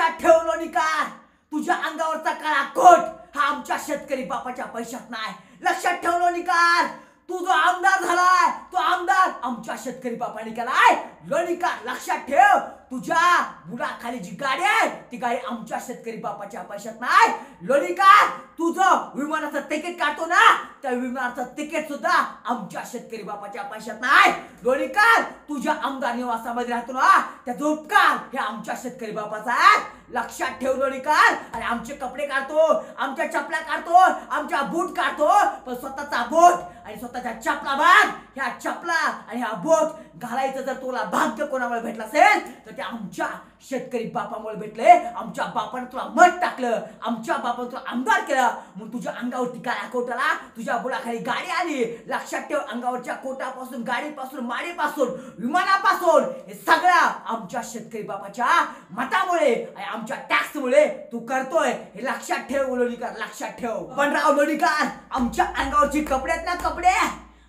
लक्षात ठेव लोणीकर, तुझ्या अंगावरचा काळा कोट हा आमच्या शेतकरी बापाच्या पैशात नाही. लक्षात ठेव लोणीकर, तू जो आमदार झालाय तो आमदार आमच्या शेतकरी बापाने केलाय. लोणीकर लक्षात ठेव, तुझ्या बुडाखाली जी गाडी आहे ती गाडी आमच्या शेतकरी बापाच्या पैशात नाही. लोणीकर, तू जो विमानाचं तिकीट काढतो ना त्या विमानाचं तिकीट सुद्धा आमच्या शेतकरी बापाच्या पैशात नाही. लोणीकर, तुझ्या आमदार निवासामध्ये राहतो ना त्याचा उपकार हे आमच्या शेतकरी बापाचा आहे. लक्षात ठेव लोणीकर. आणि आमचे कपडे काढतो, आमच्या चपला काढतो, आमच्या बूट काढतो, पण स्वतःचा बूट आणि स्वतःच्या चपला बघ. ह्या चपला आणि हा बूट घालायचं जर तुला भाग्य कोणामुळे भेटलं असेल तर ते आमच्या शेतकरी बापामुळे भेटले. आमच्या बापाने तुला मत टाकलं, आमच्या बापाने तुला आमदार केलं, मग तुझ्या अंगावरती काय कोटाला तुझ्या बुडाखाली गाडी आली. लक्षात ठेव, अंगावरच्या कोटापासून, गाडीपासून, माडीपासून, विमानापासून हे सगळं आमच्या शेतकरी बापाच्या मतामुळे आणि आमच्या टॅक्समुळे तू करतोय. हे लक्षात ठेव लोणीकर, लक्षात ठेव. पण राव लोणीकर, आमच्या अंगावरची कपडे आहेत ना, कपडे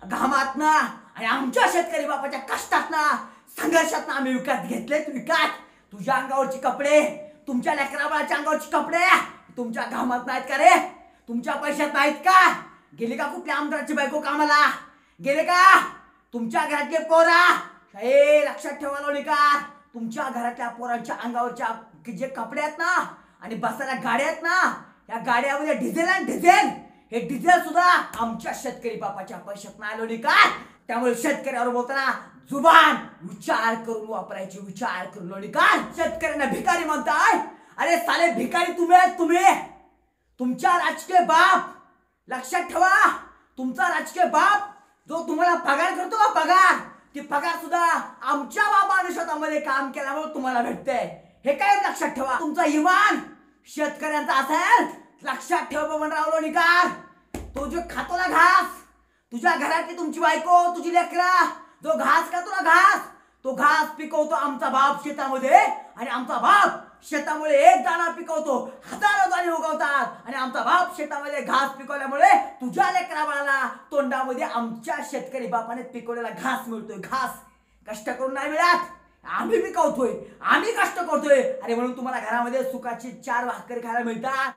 घामात ना आणि आमच्या शेतकरी बापाच्या कष्टात ना, संघर्षात ना आम्ही विकत घेतलेत. विकत तुझ्या अंगावरची कपडे, तुमच्या लेकराबाळाच्या अंगावरची कपडे तुमच्या घामात नाहीत का रे? तुमच्या पैशात नाहीत का? गेले का कुठल्या आमदाराची बायको कामाला? गेले का तुमच्या घरातले पोरा? हे लक्षात ठेवा लोणीकर, तुमच्या घरातल्या पोरांच्या अंगावरच्या जे कपडे आहेत ना आणि बसायला गाड्या आहेत ना, या गाड्यामध्ये डिझेल आणि डिझेल, हे डिझेल सुद्धा आमच्या शेतकरी बापाच्या पैशात नाही लोणीकर. त्यामुळे शेतकऱ्यावर बोलताना जुबान विचार करून वापरायची, विचार करून लोणीकर. शेतकऱ्यांना भिकारी म्हणताय? अरे साले भिकारी तुम्ही आहेत, तुम्ही, तुमच्या राजकीय बाप. लक्षात ठेवा, तुमचा राजकीय बाप जो तुम्हाला पगार करतो ना, पगार, ती पगार सुद्धा आमच्या बाबाने शेतामध्ये काम केल्यामुळे तुम्हाला भेटते. हे काय लक्षात ठेवा. तुमचा इमान शेतकऱ्यांचा असेल, लक्षात ठेव बबनराव लोणीकर. तो जो खातो ना घास, तुझ्या घरातली तुमची बायको, तुझी लेकरा जो घास खातो ना घास, तो घास पिकवतो आमचा बाप शेतामध्ये आणि आमचा बाप शेतामुळे एक दाणा पिकवतो, हजारो दाणे उगवतात आणि आमचा बाप शेतामध्ये घास पिकवल्यामुळे तुझ्या लेकरा बाळाला तोंडामध्ये आमच्या शेतकरी बापाने पिकवलेला घास मिळतोय. घास कष्ट करून नाही मिळत, आम्ही पिकवतोय, आम्ही कष्ट करतोय. अरे म्हणून तुम्हाला घरामध्ये सुखाची 4 भाकरी खायला मिळतात.